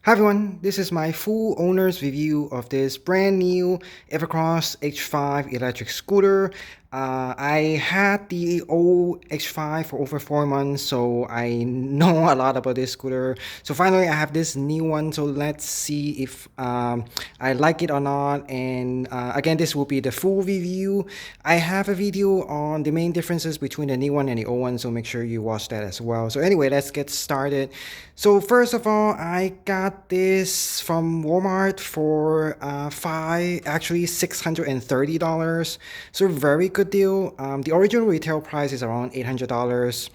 Hi everyone, this is my full owner's review of this brand new Evercross H5 electric scooter. I had the old H5 for over 4 months, so I know a lot about this scooter. So finally I have this new one, so let's see if I like it or not. And again, this will be the full review. I have a video on the main differences between the new one and the old one, so make sure you watch that as well. So anyway, let's get started. So first of all, I got this from Walmart for actually $630. So very good deal. The original retail price is around $800,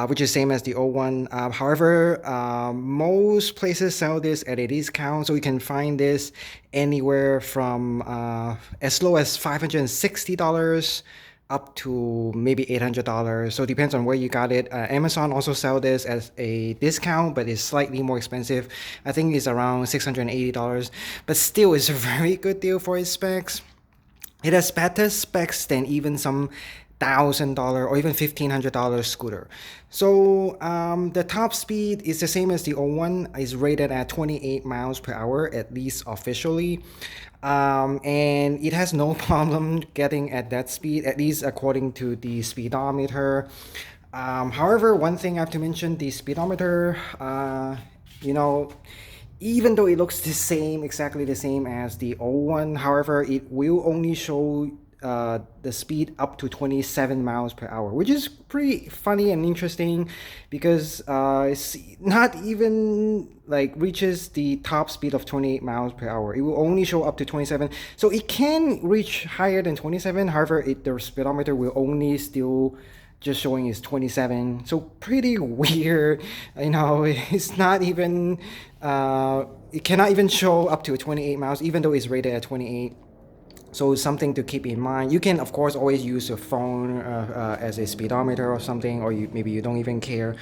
which is same as the old one. However, most places sell this at a discount, so you can find this anywhere from as low as $560 up to maybe $800. So it depends on where you got it. Amazon also sell this as a discount, but it's slightly more expensive. I think it's around $680, but still it's a very good deal for its specs. It has better specs than even some $1,000 or even $1,500 scooter. So the top speed is the same as the old one. Is rated at 28 miles per hour, at least officially. And it has no problem getting at that speed, at least according to the speedometer. However, one thing I have to mention, the speedometer, you know, even though it looks the same, exactly the same as the old one, however, it will only show the speed up to 27 miles per hour, which is pretty funny and interesting because it's not even like reaches the top speed of 28 miles per hour. It will only show up to 27. So it can reach higher than 27. However, the speedometer will only still just showing is 27. So pretty weird. It's not even it cannot even show up to 28 miles even though it's rated at 28. So something to keep in mind. You can of course always use your phone as a speedometer or something, or maybe you don't even care.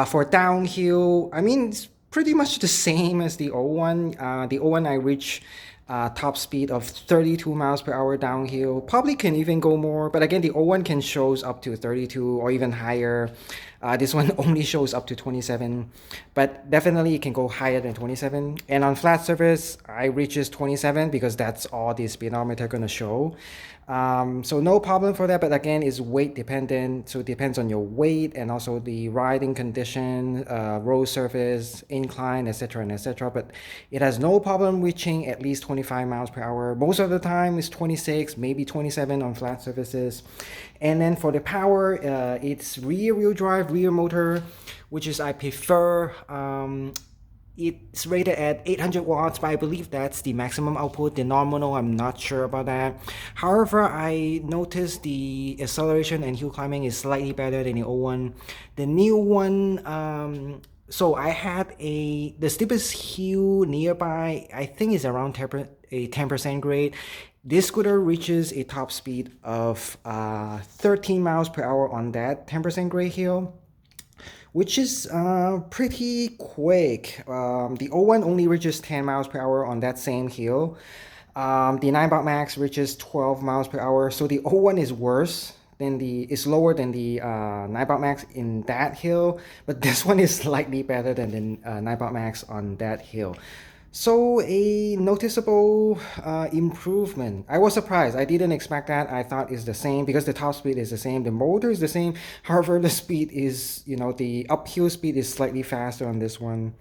For downhill, I mean, it's pretty much the same as the old one. The old one I reach top speed of 32 miles per hour downhill. Probably can even go more, but again, the old one can shows up to 32 or even higher. This one only shows up to 27, but definitely it can go higher than 27. And on flat surface, I reaches 27 because that's all the speedometer gonna show. So no problem for that, but again, it's weight dependent, so it depends on your weight and also the riding condition, road surface, incline, etc. and etc. But it has no problem reaching at least 25 miles per hour. Most of the time it's 26, maybe 27 on flat surfaces. And then for the power, it's rear wheel drive, rear motor, which is I prefer. It's rated at 800 watts, but I believe that's the maximum output. The nominal, I'm not sure about that. However, I noticed the acceleration and hill climbing is slightly better than the old one. The new one, so I had the steepest hill nearby, I think is around a 10% grade. This scooter reaches a top speed of 13 miles per hour on that 10% grade hill, which is pretty quick. The old one only reaches 10 miles per hour on that same hill. The 9 max reaches 12 miles per hour. So the old one is worse than is lower than the 9 max in that hill, but this one is slightly better than the 9 max on that hill. So a noticeable improvement. I was surprised. I didn't expect that. I thought it's the same because the top speed is the same. The motor is the same. However, the speed is, the uphill speed is slightly faster on this one.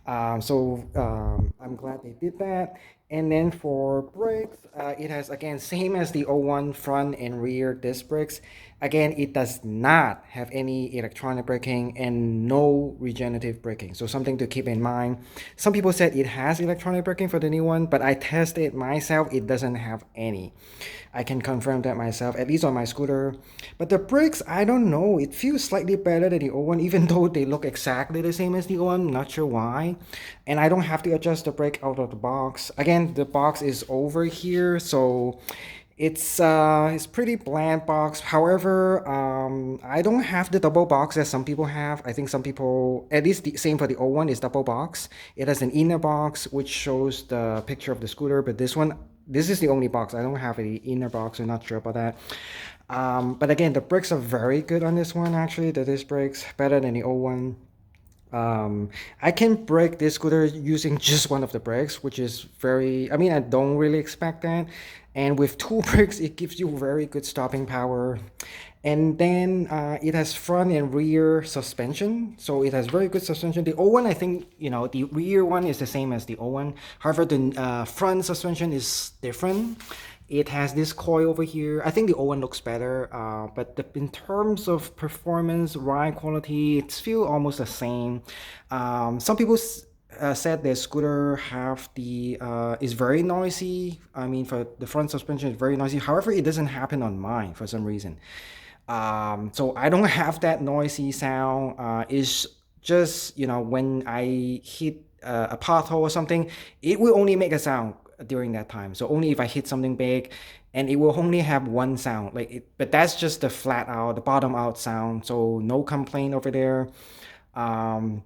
I'm glad they did that. And then for brakes, it has again same as the old one, front and rear disc brakes. Again, it does not have any electronic braking and no regenerative braking. So something to keep in mind. Some people said it has electronic braking for the new one, but I tested myself. It doesn't have any. I can confirm that myself, at least on my scooter. But the brakes, I don't know. It feels slightly better than the old one, even though they look exactly the same as the old one. Not sure why. And I don't have to adjust the brake out of the box. Again, the box is over here, so it's pretty bland box. However, I don't have the double box as some people have. I think some people, at least the same for the old one, is double box. It has an inner box which shows the picture of the scooter, but this is the only box. I don't have the inner box. I'm not sure about that. But again, the brakes are very good on this one. Actually, the disc brakes better than the old one. Um, I can brake this scooter using just one of the brakes, which is very, I mean, I don't really expect that. And with two brakes, it gives you very good stopping power. And then it has front and rear suspension. So it has very good suspension. The old one, I think, the rear one is the same as the old one. However, the front suspension is different. It has this coil over here. I think the old one looks better, but in terms of performance, ride quality, it's feel almost the same. Some people said the scooter have the is very noisy. I mean, for the front suspension is very noisy. However, it doesn't happen on mine for some reason. So I don't have that noisy sound. It's just, when I hit a pothole or something, it will only make a sound during that time. So only if I hit something big, and it will only have one sound. But that's just the flat out, the bottom out sound. So no complaint over there. Um,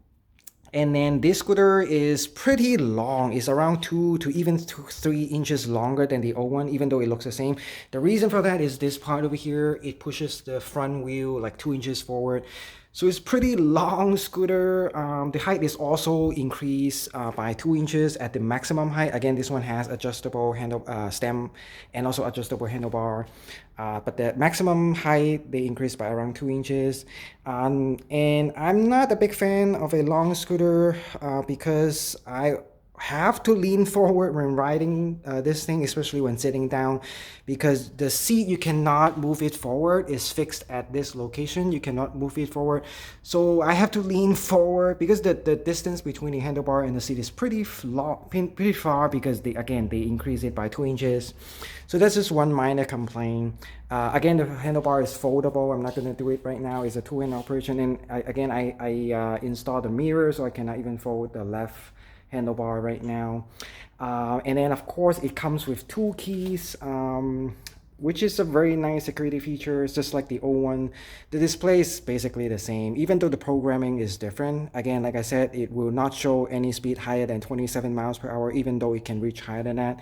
and then this scooter is pretty long. It's around 2 to even 3 inches longer than the old one, even though it looks the same. The reason for that is this part over here. It pushes the front wheel like 2 inches forward. So it's pretty long scooter. The height is also increased by 2 inches at the maximum height. Again, this one has adjustable handle stem and also adjustable handlebar. But the maximum height they increased by around 2 inches. And I'm not a big fan of a long scooter because I have to lean forward when riding this thing, especially when sitting down, because the seat, you cannot move it forward. It's fixed at this location. You cannot move it forward. So I have to lean forward because the distance between the handlebar and the seat is pretty far because they increase it by 2 inches. So that's just one minor complaint. Again, the handlebar is foldable. I'm not going to do it right now. It's a two-hand operation. And I installed the mirror, so I cannot even fold the left handlebar right now. And then of course it comes with two keys, which is a very nice security feature. It's just like the old one. The display is basically the same, even though the programming is different. Again, like I said, it will not show any speed higher than 27 miles per hour, even though it can reach higher than that.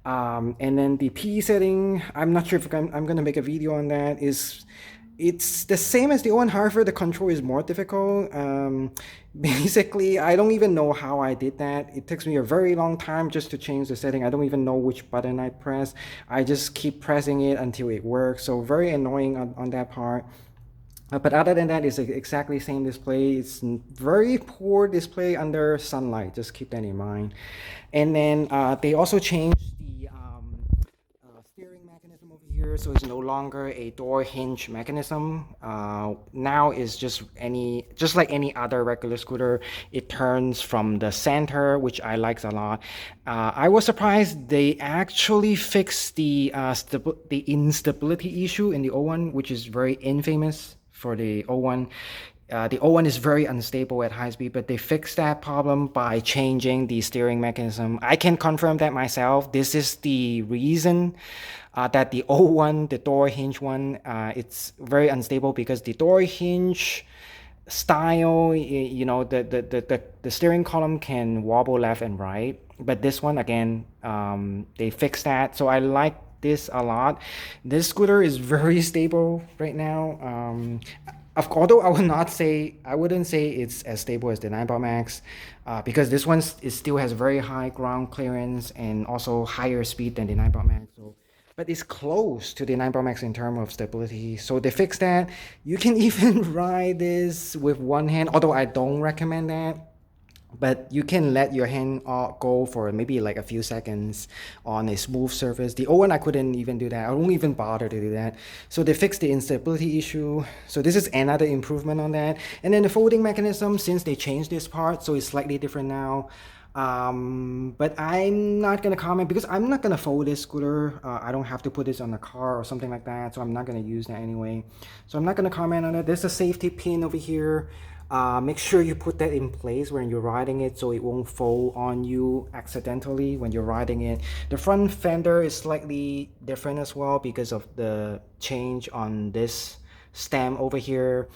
And then the P setting, I'm not sure if I'm going to make a video on that. It's the same as the one, however, the control is more difficult. Basically, I don't even know how I did that. It takes me a very long time just to change the setting. I don't even know which button I press. I just keep pressing it until it works. So very annoying on that part. But other than that, it's exactly the same display. It's very poor display under sunlight. Just keep that in mind. And then they also changed the steering mechanism over here, so it's no longer a door hinge mechanism. Now it's just like any other regular scooter. It turns from the center, which I like a lot. I was surprised they actually fixed the instability issue in the old one, which is very infamous for the old one. The old one is very unstable at high speed, but they fixed that problem by changing the steering mechanism. I can confirm that myself. This is the reason that the old one, the door hinge one, it's very unstable because the door hinge style, the steering column can wobble left and right. But this one, again, they fixed that. So I like this a lot. This scooter is very stable right now. Although I wouldn't say it's as stable as the 9 Max, because this one still has very high ground clearance and also higher speed than the 9 Max. So, but it's close to the 9 Max in terms of stability. So they fixed that. You can even ride this with one hand, although I don't recommend that. But you can let your hand go for maybe like a few seconds on a smooth surface. The old one, I couldn't even do that. I won't even bother to do that. So they fixed the instability issue. So this is another improvement on that. And then the folding mechanism, since they changed this part, so it's slightly different now. But I'm not gonna comment because I'm not gonna fold this scooter. I don't have to put this on a car or something like that, so I'm not gonna use that anyway. So I'm not gonna comment on it. There's a safety pin over here. Make sure you put that in place when you're riding it so it won't fall on you accidentally when you're riding it. The front fender is slightly different as well because of the change on this stem over here.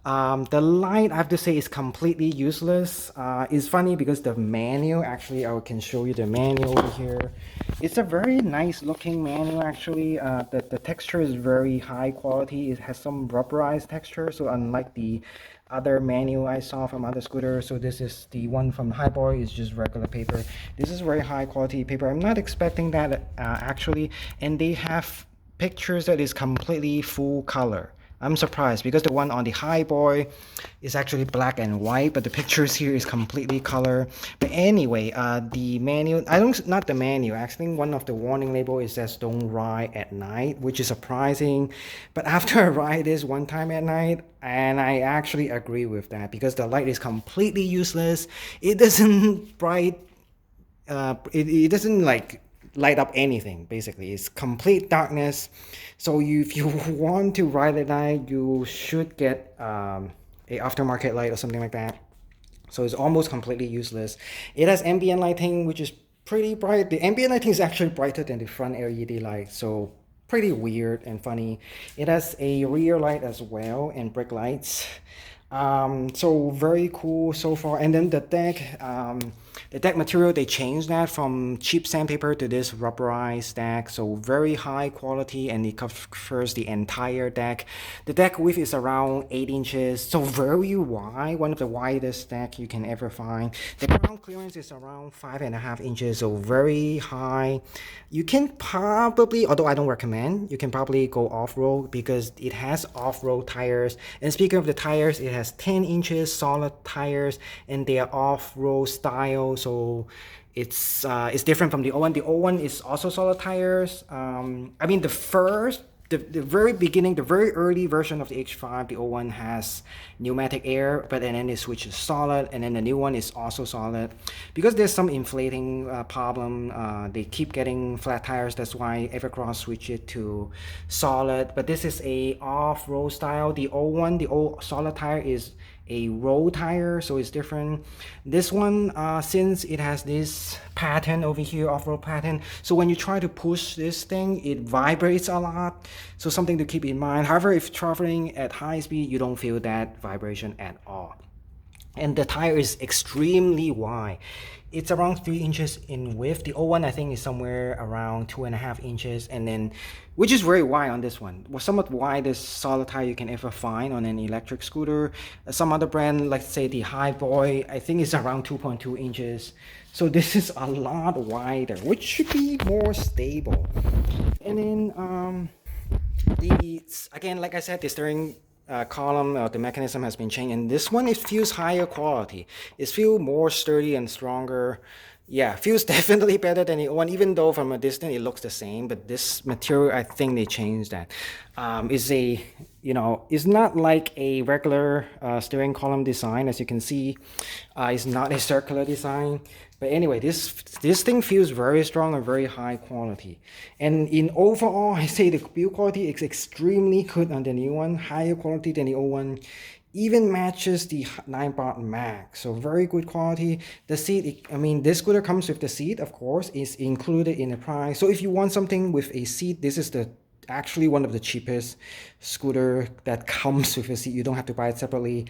The light, I have to say, is completely useless. It's funny because the manual, actually, I can show you the manual over here. It's a very nice looking manual, actually. The texture is very high quality. It has some rubberized texture, so unlike the other manual I saw from other scooters. So this is the one from Highboy. It's just regular paper. This is very high quality paper. I'm not expecting that actually. And they have pictures that is completely full color. I'm surprised because the one on the Highboy is actually black and white, but the pictures here is completely color. But anyway, the manual, I don't, not the manual, actually one of the warning label, it says don't ride at night, which is surprising. But after I ride this one time at night, and I actually agree with that because the light is completely useless. It doesn't bright, it doesn't like light up anything. Basically it's complete darkness. So if you want to ride at night, you should get a aftermarket light or something like that. So it's almost completely useless. It has ambient lighting, which is pretty bright. The ambient lighting is actually brighter than the front LED light, so pretty weird and funny. It has a rear light as well and brake lights. So very cool so far. And then the deck material, they changed that from cheap sandpaper to this rubberized deck, so very high quality, and it covers the entire deck. The deck width is around 8 inches, so very wide, one of the widest deck you can ever find. The ground clearance is around 5.5 inches, so very high. You can probably, although I don't recommend, you can probably go off-road because it has off-road tires. And speaking of the tires, it has 10 inches solid tires, and they are off-road style, so it's different from the old one. The old one is also solid tires. I mean, the very beginning, the very early version of the H5, the old one has pneumatic air, but then it switches solid, and then the new one is also solid. Because there's some inflating problem, they keep getting flat tires. That's why Evercross switched it to solid. But this is a off-road style. The old one, the old solid tire is a road tire, so it's different. This one, since it has this pattern over here, off-road pattern, so when you try to push this thing, it vibrates a lot, so something to keep in mind. However, if traveling at high speed, you don't feel that vibration at all. And the tire is extremely wide. It's around 3 inches in width. The old one, I think, is somewhere around 2.5 inches, and then, which is very wide on this one. Well, somewhat widest solid tire you can ever find on an electric scooter. Some other brand, like say the Highboy, I think is around 2.2 inches. So this is a lot wider, which should be more stable. And then again, like I said, the steering column, the mechanism has been changed, and this one, it feels higher quality. It feels more sturdy and stronger. Yeah, feels definitely better than the one, even though from a distance it looks the same. But this material, I think they changed that. Is a, it's not like a regular steering column design. As you can see, it's not a circular design. But anyway, this thing feels very strong and very high quality. And in overall, I say the build quality is extremely good on the new one, higher quality than the old one. Even matches the 9-baht Max, so very good quality. The seat, I mean, this scooter comes with the seat, of course, is included in the price. So if you want something with a seat, this is actually one of the cheapest scooter that comes with a seat. You don't have to buy it separately.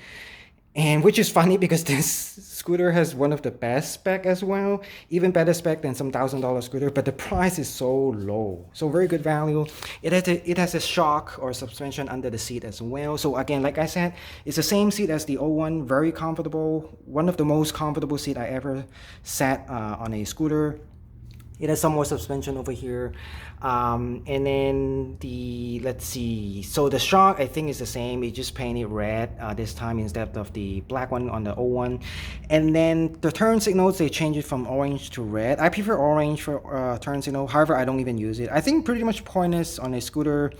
And which is funny because this scooter has one of the best spec as well, even better spec than some $1,000 scooter, but the price is so low. So very good value. It has a shock or suspension under the seat as well. So again, like I said, it's the same seat as the old one, very comfortable. One of the most comfortable seat I ever sat on a scooter. It has some more suspension over here. And then let's see. So the shock, I think, is the same. It just painted red this time instead of the black one on the old one. And then the turn signals, they change it from orange to red. I prefer orange for turn signal. However, I don't even use it. I think pretty much pointless on a scooter,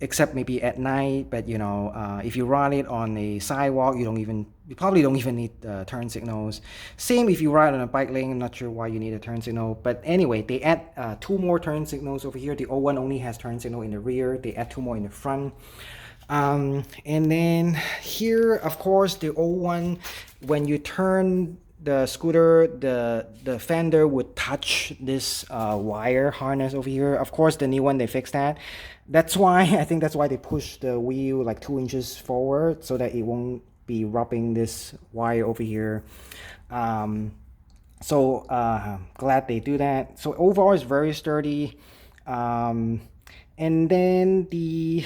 except maybe at night. But if you ride it on a sidewalk, you probably don't even need turn signals. Same if you ride on a bike lane. I'm not sure why you need a turn signal, but anyway, they add 2 more turn signals over here. The old one only has turn signal in the rear. They add 2 more in the front. And then here, of course, the old one, when you turn the scooter, the fender would touch this wire harness over here. Of course, the new one, they fixed that. That's why, I think that's why they push the wheel like 2 inches forward so that it won't be rubbing this wire over here. So glad they do that. So overall, it's very sturdy. And then the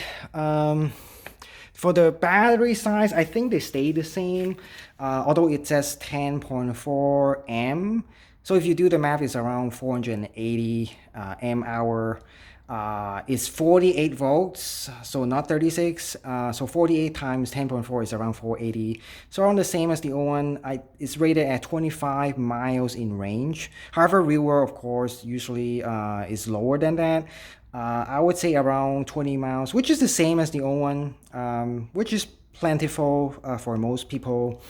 For the battery size, I think they stay the same, although it says 10.4 M. So if you do the math, it's around 480 amp hour. It's 48 volts, so not 36. So 48 times 10.4 is around 480. So around the same as the O1. It's rated at 25 miles in range. However, real world, of course, usually is lower than that. I would say around 20 miles, which is the same as the O1, which is plentiful for most people.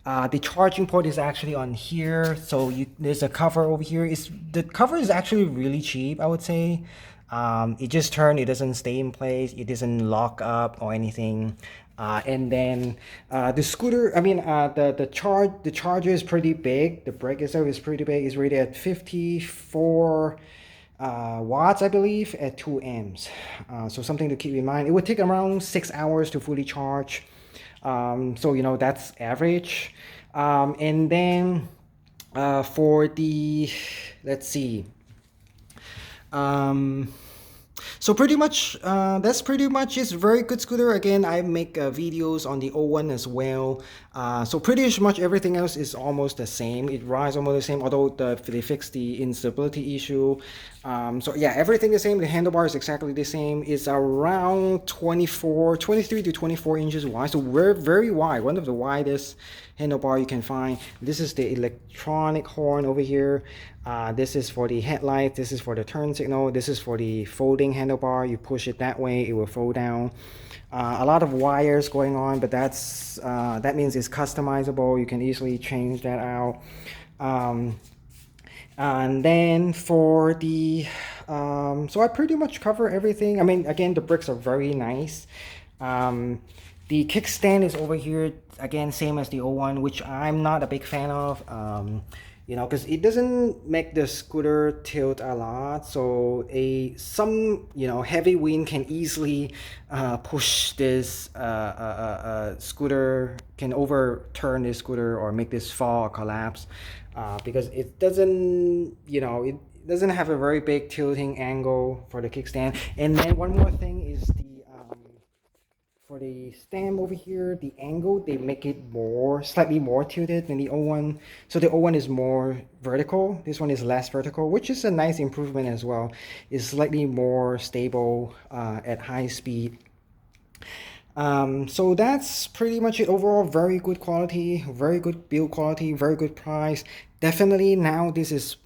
The charging port is actually on here, so there's a cover over here. The cover is actually really cheap, I would say. It just turns, it doesn't stay in place, it doesn't lock up or anything. And then the scooter, I mean, the charger is pretty big. The brick itself is pretty big. It's rated at 54 watts, I believe, at 2 amps. So something to keep in mind. It would take around 6 hours to fully charge. So that's average. And then for the, let's see. So pretty much, that's pretty much it. Very good scooter. Again, I make videos on the O1 as well. So pretty much everything else is almost the same. It rides almost the same, although they fixed the instability issue. So yeah, everything the same. The handlebar is exactly the same. It's around 23 to 24 inches wide. So we're very wide. One of the widest handlebar you can find. This is the electronic horn over here. This is for the headlight. This is for the turn signal. This is for the folding handlebar. You push it that way, it will fold down. A lot of wires going on, but that means it's customizable. You can easily change that out. And then for the so I pretty much cover everything. I mean, again, the bricks are very nice. The kickstand is over here, again, same as the O1, which I'm not a big fan of. Because it doesn't make the scooter tilt a lot, so some heavy wind can easily push this scooter, can overturn this scooter or make this fall or collapse, because it doesn't have a very big tilting angle for the kickstand. And then one more thing is for the stem over here, the angle, they make it slightly more tilted than the O1. So the O1 is more vertical. This one is less vertical, which is a nice improvement as well. It's slightly more stable at high speed. So that's pretty much it. Overall, very good quality, very good build quality, very good price. Definitely now this is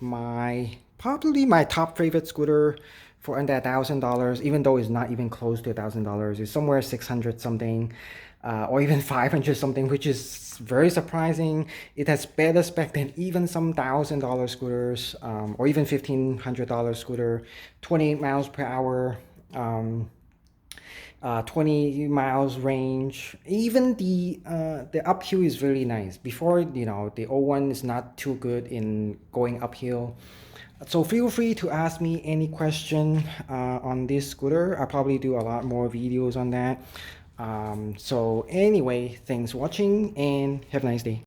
probably my top favorite scooter for under $1,000, even though it's not even close to $1,000. It's somewhere 600 something, or even 500 something, which is very surprising. It has better spec than even some $1,000 scooters, or even $1,500 scooter, 28 miles per hour, 20 miles range. Even the uphill is really nice. Before, the O1 is not too good in going uphill. So feel free to ask me any question on this scooter. I'll probably do a lot more videos on that. So anyway, thanks for watching and have a nice day.